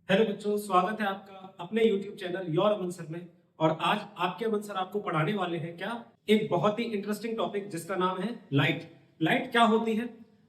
Hello बच्चों, स्वागत है आपका अपने YouTube channel your Aman sir में। और आज आपके अमन सर आपको पढ़ाने वाले हैं क्या, एक बहुत ही इंटरेस्टिंग टॉपिक जिसका नाम है लाइट। लाइट क्या होती है?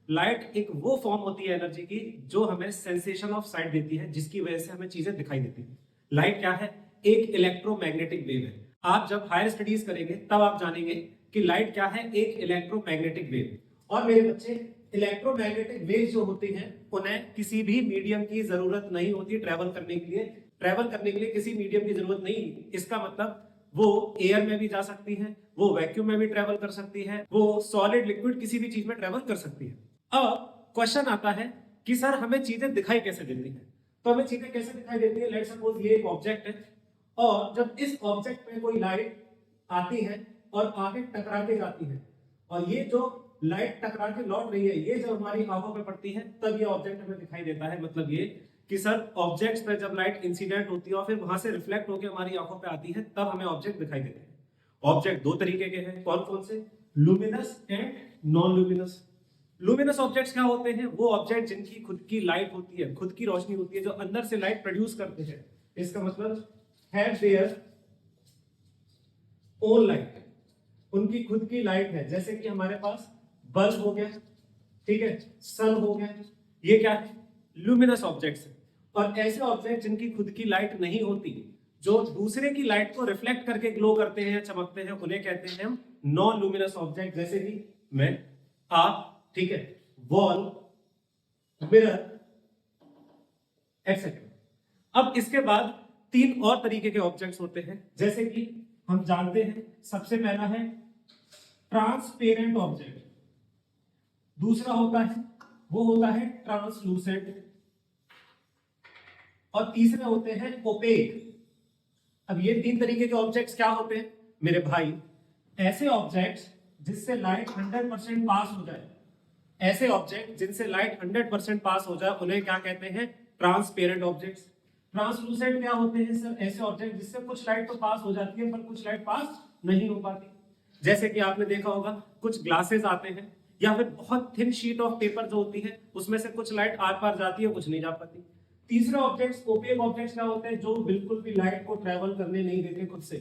लाइट एक वो फॉर्म होती है एनर्जी की जो हमें सेंसेशन ऑफ साइट देती है, जिसकी वजह से हमें चीजें दिखाई देती है। लाइट क्या है? एक इलेक्ट्रोमैग्नेटिक वेव है। आप जब हायर स्टडीज करेंगे तब आप जानेंगे कि लाइट क्या है, एक इलेक्ट्रोमैग्नेटिक वेव। और मेरे बच्चे, इलेक्ट्रोमैग्नेटिक वेव जो होती हैं उन्हें किसी भी मीडियम की जरूरत नहीं होती ट्रैवल करने के लिए। ट्रैवल करने के लिए किसी मीडियम की जरूरत नहीं। इसका मतलब वो एयर में भी जा सकती है, वो वैक्यूम में भी ट्रैवल कर सकती है, वो सॉलिड लिक्विड किसी भी चीज में ट्रैवल कर सकती है। अब क्वेश्चन आता है कि सर हमें चीजें दिखाई कैसे देती हैं? तो हमें चीजें कैसे दिखाई देती है? लेट्स सपोज ये एक ऑब्जेक्ट है और जब इस ऑब्जेक्ट पे कोई लाइट आती है और आगे टकरा के जाती है, और ये जो लाइट टकरा के लौट रही है, ये जब हमारी आंखों पे पड़ती है तब ये ऑब्जेक्ट हमें दिखाई देता है। मतलब ये कि सर ऑब्जेक्ट्स पे जब लाइट इंसिडेंट होती है और फिर वहां से रिफ्लेक्ट होकर हमारी आंखों पे आती है तब हमें ऑब्जेक्ट दिखाई देते हैं। ऑब्जेक्ट दो तरीके के हैं, कौन कौन से? Luminous and non luminous. Luminous objects क्या होते हैं? वो ऑब्जेक्ट जिनकी खुद की लाइट होती है, खुद की रोशनी होती है, जो अंदर से लाइट प्रोड्यूस करते हैं। इसका मतलब हैव देयर ओन लाइट, उनकी खुद की लाइट है। जैसे कि हमारे पास बल्ब हो गया, ठीक है, सन हो गया, ये क्या है? लुमिनस ऑब्जेक्ट्स है। और ऐसे ऑब्जेक्ट जिनकी खुद की लाइट नहीं होती, जो दूसरे की लाइट को रिफ्लेक्ट करके ग्लो करते हैं या चमकते हैं, उन्हें कहते हैं हम नॉन लुमिनस ऑब्जेक्ट। जैसे कि मैं, आप, ठीक है, वॉल, मिरर, एक्सेट्रा। अब इसके बाद तीन और तरीके के ऑब्जेक्ट्स होते हैं, जैसे कि हम जानते हैं सबसे पहला है ट्रांसपेरेंट ऑब्जेक्ट, दूसरा होता है वो होता है ट्रांसलूसेंट, और तीसरे होते हैं ओपेक। अब ये तीन तरीके के ऑब्जेक्ट्स क्या होते हैं मेरे भाई? ऐसे ऑब्जेक्ट्स जिससे लाइट 100% पास हो जाए, ऐसे ऑब्जेक्ट जिनसे लाइट 100% पास हो जाए उन्हें क्या कहते हैं? Transparent objects. ट्रांसलूसेंट क्या होते हैं सर? ऐसे ऑब्जेक्ट जिससे कुछ लाइट तो पास हो जाती है पर कुछ लाइट पास नहीं हो पाती। जैसे कि आपने देखा होगा कुछ ग्लासेस आते हैं, या फिर बहुत थिन शीट ऑफ पेपर जो होती है उसमें से कुछ लाइट आर पार जाती है, कुछ नहीं जा पाती। तीसरे ऑब्जेक्ट्स, ओपेक ऑब्जेक्ट्स क्या होते हैं? जो बिल्कुल भी लाइट को ट्रेवल करने नहीं देते खुद से,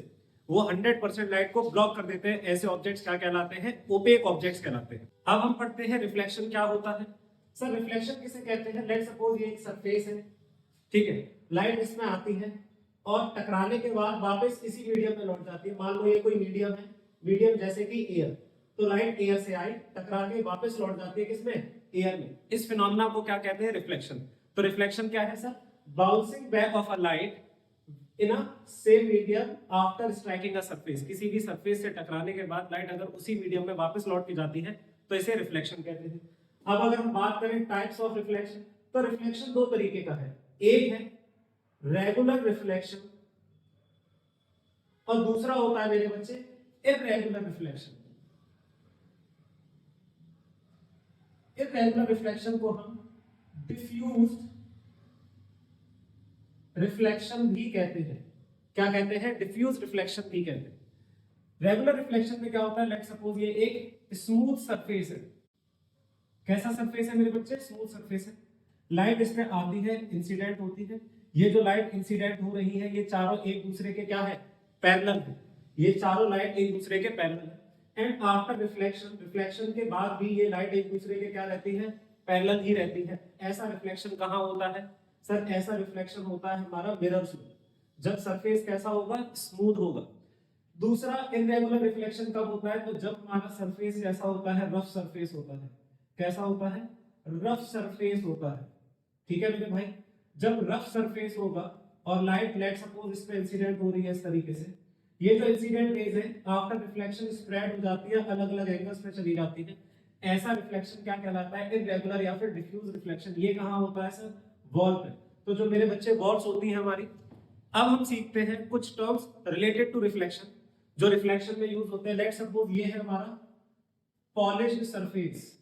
वो 100% लाइट को ब्लॉक कर देते हैं। ऐसे ऑब्जेक्ट्स क्या कहलाते हैं? ओपेक ऑब्जेक्ट्स कहलाते हैं। अब हम पढ़ते हैं रिफ्लेक्शन क्या होता है। सर रिफ्लेक्शन किसे कहते हैं? लेट्स सपोज ये एक सरफेस है, ठीक है, लाइट इसमें आती है और टकराने के बाद वापस इसी मीडियम में लौट जाती है। मान लो ये कोई मीडियम है, मीडियम जैसे कि एयर, तो लाइट एयर से आई, टकरा के वापस लौट जाती है किसमें? एयर में। इस फिनोमेना को क्या कहते हैं? रिफ्लेक्शन। तो रिफ्लेक्शन क्या है sir? Bouncing back of a light in a same medium after striking a surface. किसी भी सरफेस से टकराने के बाद लाइट अगर उसी मीडियम में वापस लौट के जाती है तो इसे रिफ्लेक्शन कहते हैं। अब अगर हम बात करें टाइप्स ऑफ रिफ्लेक्शन, तो रिफ्लेक्शन दो तरीके का है। एक है रेगुलर रिफ्लेक्शन और दूसरा होता है मेरे बच्चे इररेगुलर रिफ्लेक्शन। इररेगुलर रिफ्लेक्शन को हम डिफ्यूज्ड रिफ्लेक्शन भी कहते हैं। क्या कहते हैं? डिफ्यूज रिफ्लेक्शन भी कहते हैं। रेगुलर रिफ्लेक्शन में क्या होता है? लेट्स सपोज ये एक स्मूथ सरफेस है। कैसा सरफेस है मेरे बच्चे? स्मूथ सरफेस है। लाइट इसमें आती है, इंसिडेंट होती है। ये जो लाइट इंसिडेंट हो रही है ये चारों एक दूसरे के क्या है? पैरेलल है। ये चारों लाइट एक दूसरे के पैरेलल है। एंड आफ्टर रिफ्लेक्शन, रिफ्लेक्शन के बाद भी ये लाइट एक दूसरे के क्या रहती है? पैरेलल ही रहती है। ऐसा रिफ्लेक्शन कहाँ होता है सर? ऐसा रिफ्लेक्शन होता है हमारा मिरर्स में, जब सरफेस कैसा होगा? स्मूथ होगा। दूसरा इनरेगुलर रिफ्लेक्शन कब होता है? तो जब हमारा सरफेस जैसा होता है, रफ सरफेस होता है। कैसा होता है? रफ सरफेस होता है। ठीक है मेरे भाई, जब रफ सरफेस होगा और लाइट लेट सपोज इस पे इंसिडेंट हो रही है इस तरीके से, ये जो इंसिडेंट रेज है आफ्टर रिफ्लेक्शन स्प्रेड हो जाती है, अलग अलग एंगल्स पे चली जाती है। ऐसा रिफ्लेक्शन क्या कहलाता है? इररेगुलर या फिर डिफ्यूज रिफ्लेक्शन। ये कहाँ होता है सर? वॉल पे। तो जो मेरे बच्चे वॉल्स होती है हमारी। अब हम सीखते हैं कुछ टर्म्स रिलेटेड टू रिफ्लेक्शन जो रिफ्लेक्शन में यूज होते हैं। लेट्स सपोज ये है हमारा पॉलिश्ड सरफेस।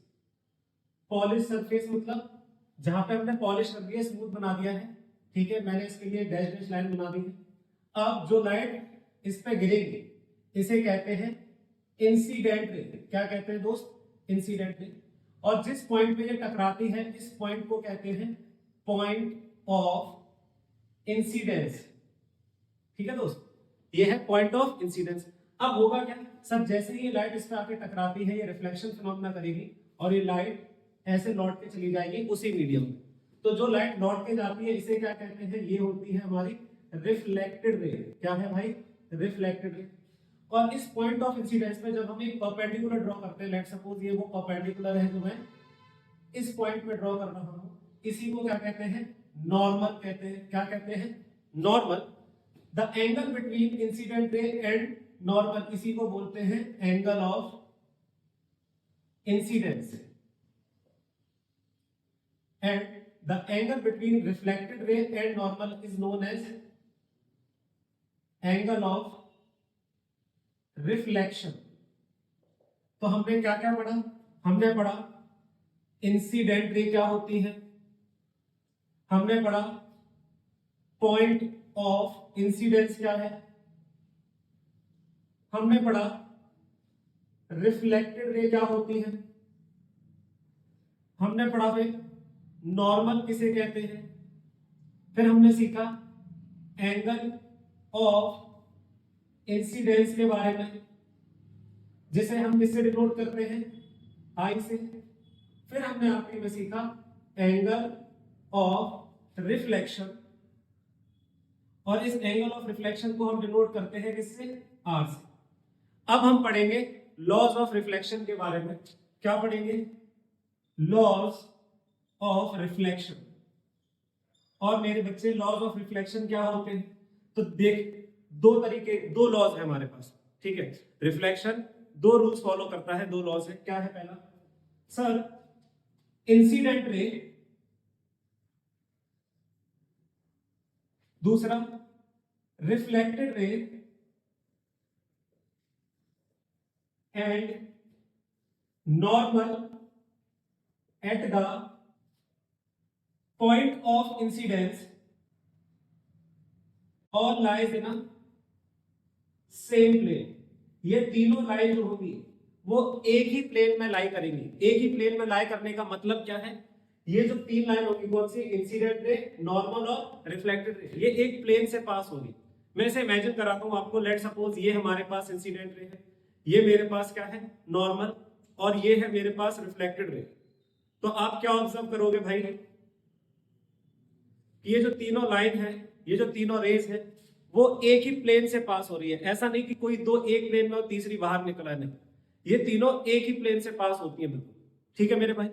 पॉलिश सरफेस मतलब जहां पे हमने पॉलिश कर दिया, स्मूथ बना दिया है, ठीक है, मैंने इसके लिए डैश डैश लाइन बना दी है। अब जो लाइट इस पे गिरेगी इसे कहते हैं इंसिडेंट रे। क्या कहते हैं दोस्त? Incident ray. और जिस पॉइंट पे ये टकराती है इस पॉइंट को कहते हैं पॉइंट ऑफ इंसिडेंस, ठीक है दोस्त, ये है पॉइंट ऑफ इंसिडेंस। अब होगा क्या सर, जैसे ही ये लाइट इस पे आके टकराती है ये रिफ्लेक्शन फिनोमेना करेगी और ये लाइट ऐसे लौट के चली जाएगी उसी मीडियम में। तो जो लाइट लौट के जाती है इसे क्या कहते हैं, ये होती है हमारी रिफ्लेक्टेड रे। क्या है भाई, रिफ्लेक्टेड रे। और इस पॉइंट ऑफ इंसिडेंस पे जब हम एक परपेंडिकुलर ड्रॉ करते हैं, लेट सपोज ये वो परपेंडिकुलर है जो मैं इस पॉइंट पे ड्रॉ कर रहा हूं, इसी को क्या कहते हैं, नॉर्मल कहते हैं। क्या कहते हैं, normal. The angle between incident ray and normal, इसी को बोलते हैं angle of incidence. And the angle between reflected ray and normal is known as angle of reflection. तो हमने क्या क्या पढ़ा, हमने पढ़ा इंसिडेंट रे क्या होती है, हमने पढ़ा पॉइंट ऑफ इंसिडेंस क्या है, हमने पढ़ा रिफ्लेक्टेड रे क्या होती है, हमने पढ़ा फिर नॉर्मल किसे कहते हैं, फिर हमने सीखा एंगल ऑफ इंसिडेंस के बारे में जिसे हम किससे डिनोट करते हैं, आई से। फिर हमने आखिरी में सीखा एंगल ऑफ रिफ्लेक्शन, और इस एंगल ऑफ रिफ्लेक्शन को हम डिनोट करते हैं किससे, आर से। अब हम पढ़ेंगे लॉज ऑफ रिफ्लेक्शन के बारे में। क्या पढ़ेंगे, लॉज ऑफ रिफ्लेक्शन। और मेरे बच्चे लॉज ऑफ रिफ्लेक्शन क्या होते हैं, तो देख दो तरीके, दो लॉज है हमारे पास, ठीक है। रिफ्लेक्शन दो रूल्स फॉलो करता है, दो लॉज है। क्या है पहला, सर इंसिडेंट रे, दूसरा reflected ray and normal at the point of incidence और lies in a same plane. ये तीनों लाइन जो होगी वो एक ही प्लेन में लाई करेंगी। एक ही प्लेन में लाई करने का मतलब क्या है, ये जो तीन लाइन होगी कौन सी, इंसिडेंट रे, नॉर्मल और रिफ्लेक्टेड रे, ये एक प्लेन से पास होगी। मैं इसे इमेजिन कराता हूं आपको। लेट सपोज ये हमारे पास इंसिडेंट रे है, ये मेरे पास क्या है, नॉर्मल, और ये है मेरे पास रिफ्लेक्टेड रे। तो आप क्या ऑब्जर्व करोगे भाई, ये जो तीनों लाइन है, ये जो तीनों रेज है, वो एक ही प्लेन से पास हो रही है। ऐसा नहीं कि कोई दो एक प्लेन में और तीसरी बाहर निकला, नहीं, ये तीनों एक ही प्लेन से पास होती है बिल्कुल, ठीक है मेरे भाई।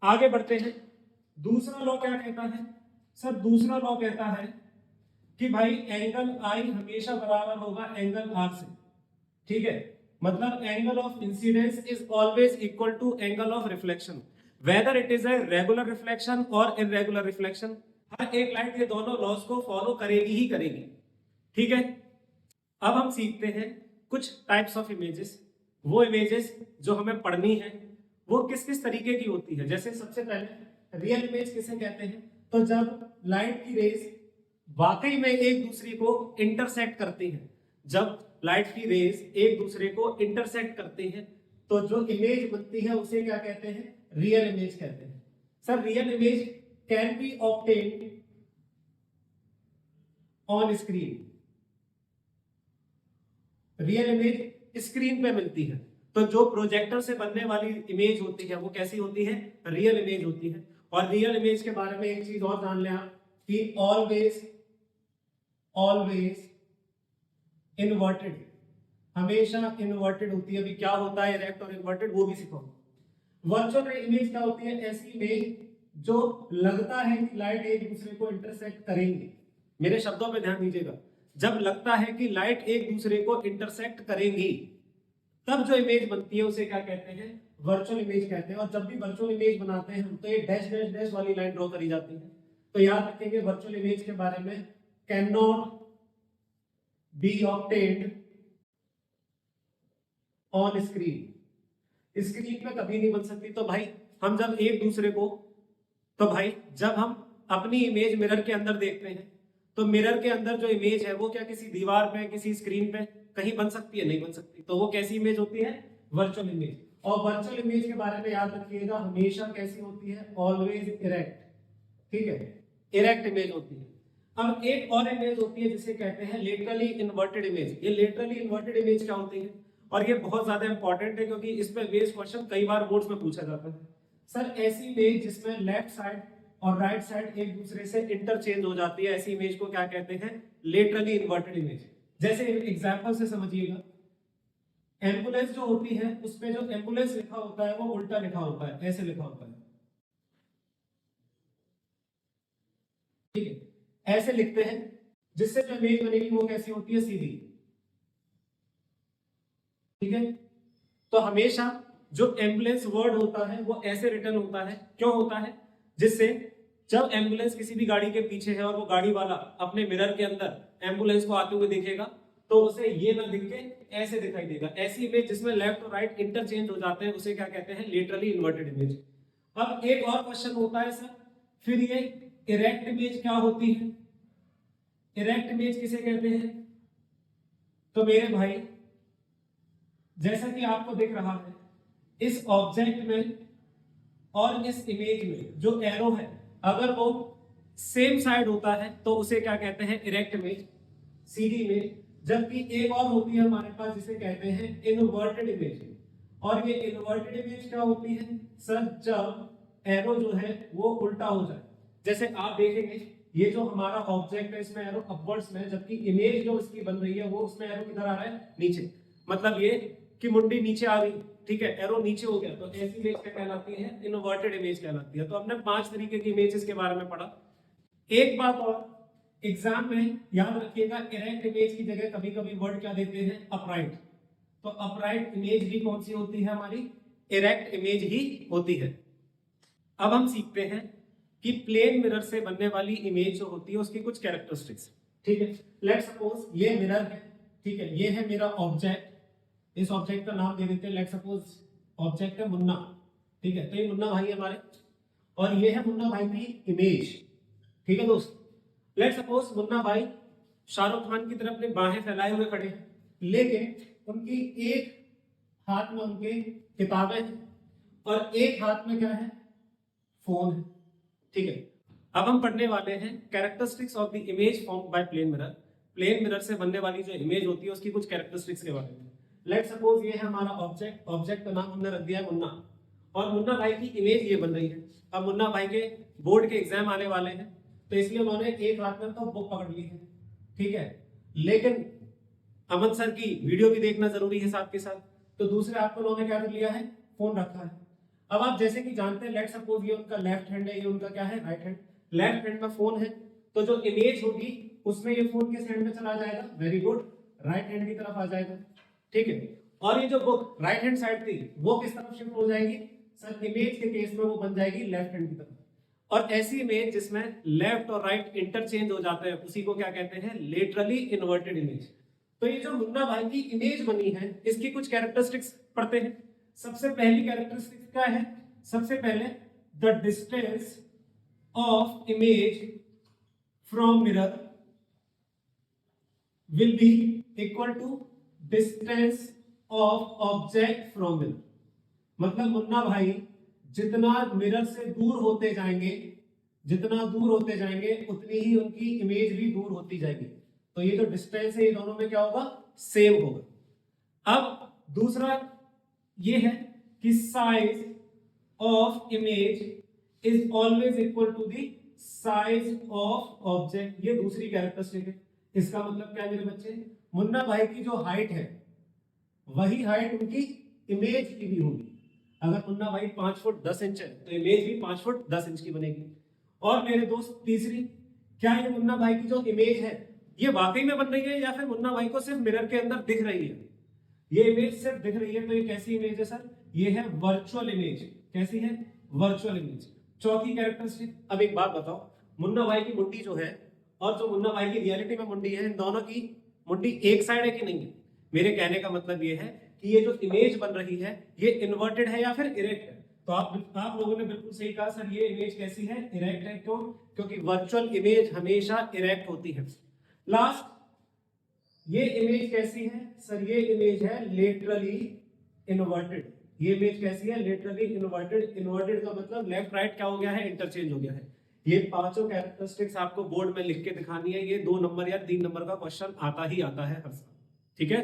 आगे बढ़ते हैं। दूसरा लॉ क्या कहता है, सर दूसरा लॉ कहता है कि भाई एंगल आई हमेशा बराबर होगा एंगल आर से, ठीक है। मतलब angle of incidence is always equal to angle of reflection, whether it is a regular reflection और इररेगुलर रिफ्लेक्शन। हर एक लाइट ये दोनों लॉज को फॉलो करेगी ही करेगी, ठीक है। अब हम सीखते हैं कुछ टाइप्स ऑफ इमेजेस। वो इमेजेस जो हमें पढ़नी है वो किस किस तरीके की होती है। जैसे सबसे पहले रियल इमेज किसे कहते हैं, तो जब लाइट की रेज वाकई में एक दूसरे को इंटरसेक्ट करती हैं, जब लाइट की रेज एक दूसरे को इंटरसेक्ट करती हैं तो जो इमेज बनती है उसे क्या कहते हैं, रियल इमेज कहते हैं। Sir real image can be obtained on screen, real image screen पे मिलती है। तो जो प्रोजेक्टर से बनने वाली इमेज होती है वो कैसी होती है, रियल इमेज होती है। और रियल इमेज के बारे में एक चीज और जान लें आप कि ऑलवेज ऑलवेज इन्वर्टेड, हमेशा इन्वर्टेड होती है। अभी क्या होता है इरेक्ट और इन्वर्टेड वो भी सिखाऊंगा। वर्चुअल इमेज क्या होती है, ऐसी इमेज जो लगता है कि लाइट एक दूसरे को इंटरसेक्ट करेंगे। मेरे शब्दों पे ध्यान दीजिएगा, जब लगता है कि लाइट एक दूसरे को इंटरसेक्ट करेंगी तब जो इमेज बनती है उसे क्या कहते हैं, वर्चुअल इमेज कहते हैं। और जब भी वर्चुअल इमेज बनाते हैं हम तो ये डैश डैश डैश वाली लाइन ड्रॉ करी जाती है। तो याद रखेंगे वर्चुअल इमेज के बारे में, can not be obtained on screen, screen पे कभी नहीं बन सकती। तो भाई हम जब एक दूसरे को, तो भाई जब हम अपनी इमेज मिरर के अंदर देखते हैं तो मिरर के अंदर जो इमेज है वो क्या किसी दीवार पे, किसी स्क्रीन पे कहीं बन सकती है, नहीं बन सकती। तो वो कैसी इमेज होती है, वर्चुअल इमेज। और वर्चुअल इमेज के बारे में याद रखिएगा, हमेशा कैसी होती है, ऑलवेज इरेक्ट, ठीक है, इरेक्ट इमेज होती है। अब एक और इमेज होती है जिसे कहते हैं लेटरली इन्वर्टेड इमेज। ये लेटरली इन्वर्टेड इमेज क्या होती है, और ये बहुत ज्यादा इंपॉर्टेंट है क्योंकि इस पे बेस्ड क्वेश्चन कई बार बोर्ड्स में पूछा जाता है। सर ऐसी इमेज जिसमें लेफ्ट साइड और राइट साइड एक दूसरे से इंटरचेंज हो जाती है, ऐसी इमेज को क्या कहते हैं, लेटरली इन्वर्टेड इमेज। जैसे एग्जांपल से समझिएगा, एम्बुलेंस जो होती है उसमें जो एम्बुलेंस लिखा होता है वो उल्टा लिखा होता है, ऐसे लिखा होता है, ठीक है, ऐसे लिखते हैं, जिससे जो इमेज बनेगी वो कैसी होती है, सीधी, ठीक है। तो हमेशा जो एम्बुलेंस वर्ड होता है वो ऐसे रिटर्न होता है, क्यों होता है, जिससे जब एम्बुलेंस किसी भी गाड़ी के पीछे है और वो गाड़ी वाला अपने मिरर के अंदर एम्बुलेंस को आते हुए देखेगा तो उसे ये ना दिख के ऐसे दिखाई देगा। ऐसी इमेज जिसमें लेफ्ट और राइट इंटरचेंज हो जाते हैं उसे क्या कहते हैं, लेटरली इन्वर्टेड इमेज। अब एक और क्वेश्चन होता है सर, फिर ये इरेक्ट इमेज क्या होती है, इरेक्ट इमेज किसे कहते हैं, तो मेरे भाई जैसा कि आपको दिख रहा है इस ऑब्जेक्ट में और इस इमेज में जो एरो है अगर वो सेम साइड होता है तो उसे क्या कहते हैं, इरेक्ट इमेज, सीधी इमेज। जबकि एक और होती है हमारे पास जिसे कहते हैं इनवर्टेड इमेज। और ये इनवर्टेड इमेज क्या होती है सर, जब एरो जो है वो उल्टा हो जाए। जैसे आप देखेंगे ये जो हमारा ऑब्जेक्ट है इसमें एरो अपवर्ड्स में, जबकि इमेज जो इसकी बन रही है वो उसमें एरो किधर आ रहा है, नीचे। मतलब ये कि मुंडी नीचे आ गई, ठीक है, एरो नीचे हो गया, तो ऐसी इमेज क्या कहलाती है, इनवर्टेड इमेज कहलाती है। तो हमने 5 तरीके की इमेजेस के बारे में पढ़ा। एक बात और, एग्जाम में याद रखिएगा इरेक्ट इमेज की जगह कभी कभी वर्ड क्या देते हैं, अपराइट। तो अपराइट इमेज भी कौन सी होती है हमारी, इरेक्ट इमेज ही होती है। अब हम सीखते हैं कि प्लेन मिरर से बनने वाली इमेज जो होती है उसकी कुछ कैरेक्टरिस्टिक्स, ठीक है। लेट्स सपोज ये मिरर है, ठीक है, ये है मेरा ऑब्जेक्ट, इस ऑब्जेक्ट का नाम दे देते हैं, लेट्स सपोज ऑब्जेक्ट है मुन्ना, ठीक है, तो ये मुन्ना भाई हमारे, और ये है मुन्ना भाई की इमेज, ठीक है दोस्त। लेट्स सपोज मुन्ना भाई शाहरुख खान की तरफ अपने बाहें फैलाए हुए खड़े हैं, लेकिन उनकी एक हाथ में उनके किताबें हैं और एक हाथ में क्या है, फोन है, ठीक है। अब हम पढ़ने वाले हैं characteristics of the image formed by plane mirror. Plane mirror से बनने वाली जो इमेज होती है उसकी कुछ कैरेक्टरिस्टिक्स के बारे में। लेट्स सपोज ये है हमारा ऑब्जेक्ट, ऑब्जेक्ट का नाम हमने रख दिया है मुन्ना, और मुन्ना भाई की इमेज ये बन रही है। अब मुन्ना भाई के बोर्ड के एग्जाम आने वाले हैं तो इसलिए उन्होंने एक हाथ में तो बुक पकड़ ली है, ठीक है, लेकिन अमन सर की वीडियो भी देखना जरूरी है साथ के साथ, तो दूसरे हाथ में उन्होंने क्या कर लिया है, फोन रखा है। अब आप जैसे कि जानते हैं, लेट्स सपोज ये उनका लेफ्ट हैंड है, ये उनका क्या है, राइट हैंड। लेफ्ट हैंड में फोन है तो जो इमेज होगी उसमें ये फोन किस हैंड में चला जाएगा, वेरी गुड, राइट हैंड की तरफ आ जाएगा, ठीक है। और ये जो बुक राइट हैंड साइड थी वो किस तरफ शिफ्ट हो जाएगी, सर इमेज के केस में वो बन जाएगी लेफ्ट हैंड की तरफ। और ऐसी इमेज जिसमें लेफ्ट और राइट इंटरचेंज हो जाते हैं उसी को क्या कहते हैं, लेटरली इन्वर्टेड इमेज। तो ये जो मुन्ना भाई की इमेज बनी है इसकी कुछ कैरेक्टरिस्टिक्स पढ़ते हैं। सबसे पहली कैरेक्टरिस्टिक क्या है, सबसे पहले the distance of image from mirror will be equal to distance of object from mirror. मतलब मुन्ना भाई जितना मिरर से दूर होते जाएंगे, जितना दूर होते जाएंगे उतनी ही उनकी इमेज भी दूर होती जाएगी। तो ये जो डिस्टेंस है ये दोनों में क्या होगा, सेम होगा। अब दूसरा ये है कि size of image is always equal to the size of object. ये दूसरी कैरेक्टरिस्टिक है। इसका मतलब क्या है मेरे बच्चे, मुन्ना भाई की जो हाइट है वही हाइट उनकी इमेज की भी होगी। अगर मुन्ना भाई 5 फुट 10 इंच है तो इमेज भी 5 फुट 10 इंच की बनेगी। और मेरे दोस्त तीसरी, क्या ये मुन्ना भाई की जो इमेज है ये वाकई में बन रही है या फिर मुन्ना भाई को सिर्फ मिरर के अंदर दिख रही है, ये इमेज सिर्फ दिख रही है, तो ये कैसी इमेज है सर, ये है वर्चुअल इमेज। कैसी है, वर्चुअल इमेज। चौथी कैरेक्टरिस्टिक, अब एक बात बताओ, मुन्ना भाई की मुंडी जो है और जो मुन्ना भाई की रियलिटी में मुंडी है, इन दोनों की मुंडी एक साइड है कि नहीं है। मेरे कहने का मतलब ये है कि ये जो इमेज बन रही है ये इन्वर्टेड है या फिर इरेक्ट है। तो आप लोगों ने बिल्कुल सही कहा सर, ये इमेज कैसी है, इरेक्ट है। क्यों, क्योंकि वर्चुअल इमेज हमेशा इरेक्ट होती है। लास्ट, ये इमेज कैसी है सर, ये इमेज है लेटरली इन्वर्टेड। ये इमेज कैसी है, लेटरली इन्वर्टेड। इन्वर्टेड का मतलब लेफ्ट राइट क्या हो गया है, इंटरचेंज हो गया है। ये पांचों कैरेक्टरिस्टिक्स आपको बोर्ड में लिख के दिखानी है। ये 2 नंबर या 3 नंबर का क्वेश्चन आता ही आता है हर साल, ठीक है।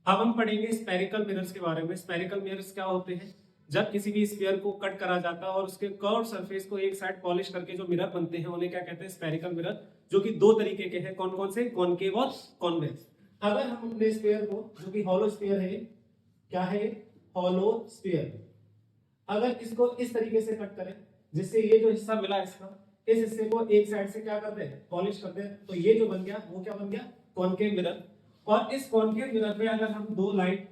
अब हम पढ़ेंगे स्फेरिकल मिरर्स के बारे में। स्फेरिकल मिरर्स क्या होते हैं? जब किसी भी स्फीयर को कट करा जाता है और उसके कर्व सरफेस को एक साइड पॉलिश करके जो मिरर बनते हैं उन्हें क्या कहते हैं? स्फेरिकल मिरर, जो कि 2 तरीके के हैं। कौन कौन से? कॉनकेव और कॉन्वेक्स। अगर हम अपने स्फीयर को, जो कि हॉलो स्फीयर है, क्या है? हॉलो स्फीयर, अगर इसको इस तरीके से कट करें जिससे ये जो हिस्सा मिला इसका, इस हिस्से को एक साइड से क्या कर दे? पॉलिश कर दे, तो ये जो बन गया वो क्या बन गया? Concave mirror. और इस कॉनकेव मिरर पे अगर हम 2 लाइट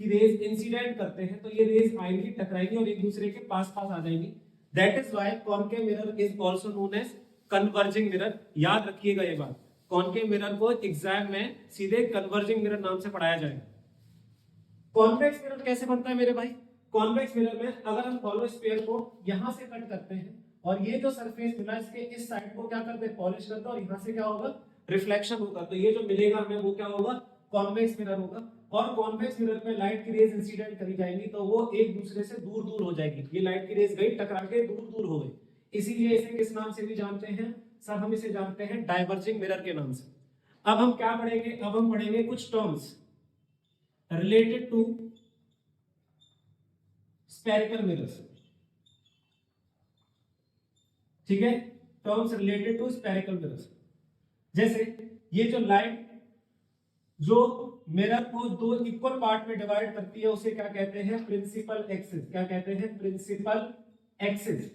की रेज इंसिडेंट करते हैं तो ये रेज आएंगी, टकराएंगी और एक दूसरे के पास पास आ जाएंगी। That is why concave mirror is also known as converging mirror. याद रखिएगा ये बात, कॉनकेव मिरर को एग्जाम में सीधे कन्वर्जिंग मिरर नाम से पढ़ाया जाएगा। कॉन्वेक्स मिरर कैसे बनता है मेरे भाई? कॉन्वेक्स मिरर में अगर हम हॉलो स्फीयर को यहां से कट करते हैं और ये जो सरफेस मिला इसके इस साइड को क्या करते हैं? पॉलिश करते हैं और यहां से क्या होगा? रिफ्लेक्शन होगा। तो ये जो मिलेगा हमें वो क्या होगा? कॉन्वेक्स मिरर होगा। और कॉन्वेक्स मिरर पे लाइट की रेज इंसिडेंट करी जाएंगी तो वो एक दूसरे से दूर दूर हो जाएगी। ये लाइट की रेज गई, टकरा के दूर दूर हो गई, इसीलिए इसे किस नाम से भी जानते हैं सर? हम इसे जानते हैं डाइवर्जिंग मिरर के नाम से। अब हम क्या पढ़ेंगे? अब हम पढ़ेंगे कुछ terms related to spherical mirrors, ठीक है। Terms related to spherical mirrors, जैसे ये जो लाइट जो मिरर को 2 इक्वल पार्ट में डिवाइड करती है उसे क्या कहते हैं? Principal axis. क्या कहते हैं? प्रिंसिपल एक्सिस,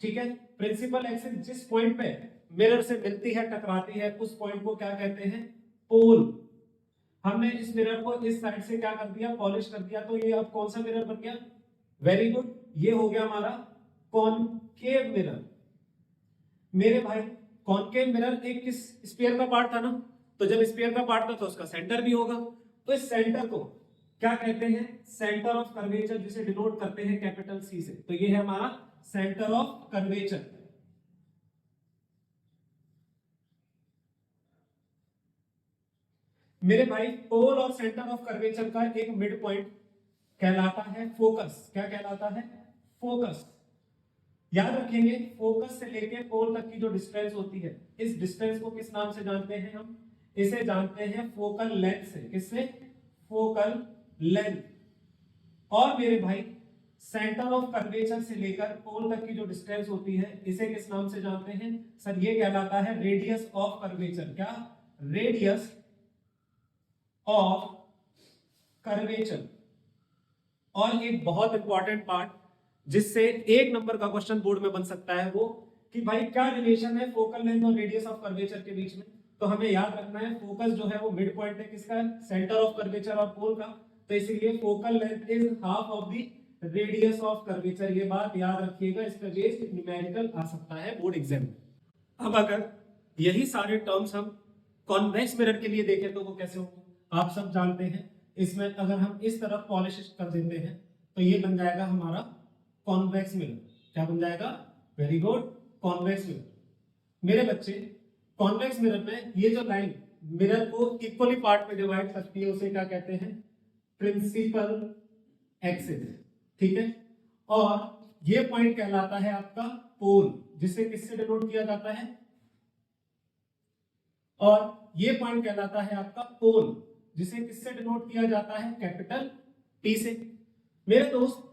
ठीक है। प्रिंसिपल एक्सिस जिस पॉइंट पे मिरर से मिलती है, टकराती है, उस पॉइंट को क्या कहते हैं? पोल। हमने इस मिरर को इस साइड से क्या कर दिया? पॉलिश कर दिया, तो ये अब कौन सा मिरर बन गया? वेरी गुड, ये हो गया हमारा कॉनकेव मिरर। मेरे भाई कॉनकेव मिरर एक किस स्फीयर का पार्ट था ना, तो जब स्फीयर का पार्ट था तो उसका सेंटर भी होगा। तो इस सेंटर को क्या कहते हैं? सेंटर ऑफ कर्वेचर, जिसे डिनोट करते हैं कैपिटल सी से। तो ये है हमारा सेंटर ऑफ कर्वेचर। मेरे भाई पोल और सेंटर ऑफ कर्वेचर का एक मिड पॉइंट कहलाता है फोकस। क्या कहलाता है? फोकस। याद रखेंगे, फोकस से लेके पोल तक की जो डिस्टेंस होती है, इस डिस्टेंस को किस नाम से जानते हैं हम? इसे जानते हैं फोकल लेंथ से। किससे? Focal length. और मेरे भाई सेंटर ऑफ कर्वेचर से लेकर पोल तक की जो डिस्टेंस होती है इसे किस नाम से जानते हैं सर? ये कहलाता है रेडियस ऑफ कर्वेचर। क्या? Radius of curvature. और एक बहुत इंपॉर्टेंट पार्ट जिससे 1 नंबर का क्वेश्चन बोर्ड में बन सकता है वो कि भाई क्या रिलेशन है फोकल लेंथ और रेडियस ऑफ कर्वेचर के बीच में? तो हमें याद रखना है फोकस जो है वो मिड पॉइंट है किसका? सेंटर ऑफ कर्वेचर और पोल का। तो इसीलिए focal length is half of the radius of curvature. ये बात याद रखिएगा, इसका बेस्ड न्यूमेरिकल आ सकता है बोर्ड एग्जाम में। अब अगर यही सारे टर्म्स हम कॉन्वेक्स मिरर के लिए देखें तो वो कैसे होंगे? आप सब जानते हैं, इसमें अगर हम इस तरफ पॉलिश कर देते हैं तो ये बन जाएगा हमारा कॉन्वेक्स मिरर। क्या बन जाएगा? Very good, convex mirror. मेरे बच्चे कॉन्वेक्स मिरर में ये जो लाइन मिरर को इक्वली पार्ट में डिवाइड करती है उसे क्या कहते हैं? प्रिंसिपल एक्सिस, ठीक है। और ये पॉइंट कहलाता है आपका पोल, जिसे किससे डिनोट किया जाता है? और ये पॉइंट कहलाता है आपका पोल, जिसे किससे डिनोट किया जाता है? कैपिटल पी से। मेरे दोस्त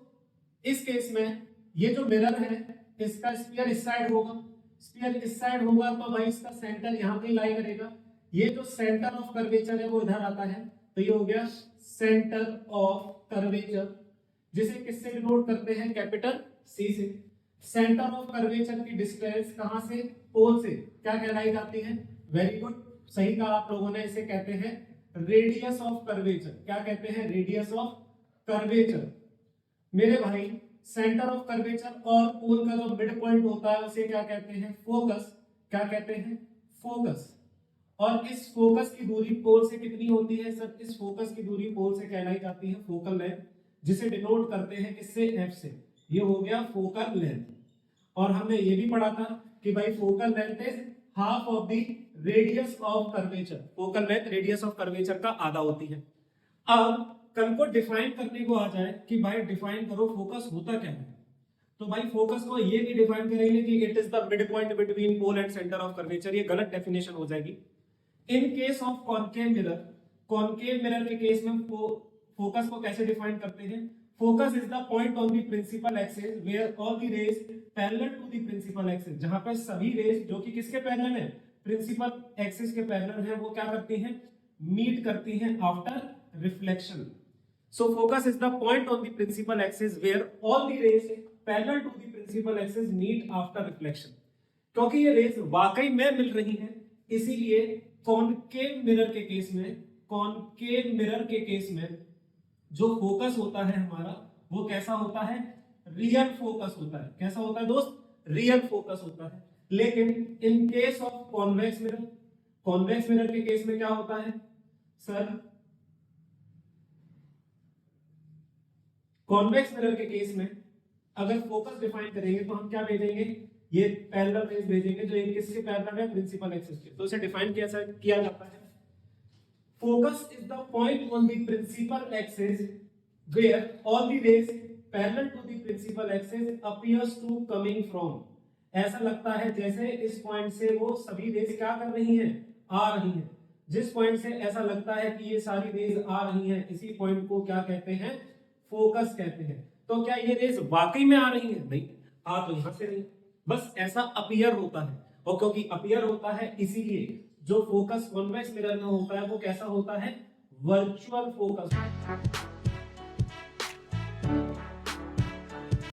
इस केस में ये जो मिरर है इसका स्फीयर इस साइड होगा, स्फीयर इस साइड होगा तो भाई इसका सेंटर यहां पे लाई करेगा। ये जो सेंटर ऑफ कर्वेचर है वो इधर आता है, तो ये हो गया सेंटर ऑफ कर्वेचर, जिसे किससे डिनोट करते हैं? कैपिटल सी से। सेंटर ऑफ कर्वेचर की डिस्टेंस कहां से? पोल से। क्या कहलाई जाती है? वेरी गुड, सही कहा आप लोगों ने, इसे कहते हैं रेडियस ऑफ कर्वेचर। क्या कहते हैं? Radius of curvature. मेरे भाई सेंटर ऑफ कर्वेचर और पोल का जो मिड पॉइंट होता है उसे क्या कहते हैं? फोकस। क्या कहते हैं? फोकस। और इस फोकस की दूरी पोल से कितनी होती है सर? इस फोकस की दूरी पोल से कहलाई जाती है फोकल लेंथ, जिसे डिनोट करते हैं किससे? एफ से। ये हो गया फोकल लेंथ। और हमने ये भी पढ़ा था कि भाई focal length is half of the radius of curvature. Focal length radius of curvature का आधा होती है। अब कल को डिफाइन करने को आ जाए कि भाई डिफाइन करो फोकस होता क्या है, तो भाई फोकस को ये भी डिफाइन करेंगे कि it is the mid point between pole and centre of curvature, ये गलत डेफिनेशन हो जाएगी। In case of concave mirror के केस में फोकस को कैसे डिफाइन करते हैं? Focus is the point on the principal axis where all the rays parallel to the principal axis, जहां पे सभी रेज जो कि किसके पैरेलल है? प्रिंसिपल एक्सिस के पैरेलल है, वो क्या करती हैं? मीट करती हैं after reflection. So focus is the point on the principal axis where all the rays parallel to the principal axis meet after reflection। क्योंकि ये रेज वाकई में मिल रही हैं, इसीलिए कॉनकेव मिरर के केस में जो फोकस होता है हमारा, वो कैसा होता है? रियल फोकस होता है। कैसा होता है दोस्त? रियल फोकस होता है। लेकिन इन केस ऑफ कॉन्वेक्स मिरर के केस में क्या होता है सर? कॉन्वेक्स मिरर के केस में अगर फोकस डिफाइन करेंगे तो हम क्या भेजेंगे? ये पैरेलल रेज भेजेंगे जो एक किसके पैरेलल है? प्रिंसिपल एक्सिस के। तो इसे डिफाइन कैसे किया जाता है? Focus is the point on the principal axis where all the rays parallel to the principal axis appears to coming from. ऐसा लगता है जैसे इस पॉइंट से वो सभी रेज क्या कर रही हैं? आ रही हैं। जिस पॉइंट से ऐसा लगता है कि ये सारी रेज आ रही हैं, इसी पॉइंट को क्या कहते हैं? फोकस कहते हैं। तो क्या ये रेज वाकई में आ रही है? नहीं, आ तो यहां से नहीं, बस ऐसा अपीयर होता है। और क्योंकि अपीयर होता है, इसीलिए जो फोकस कॉन्वेक्स मिरर में होता है वो कैसा होता है? Virtual focus.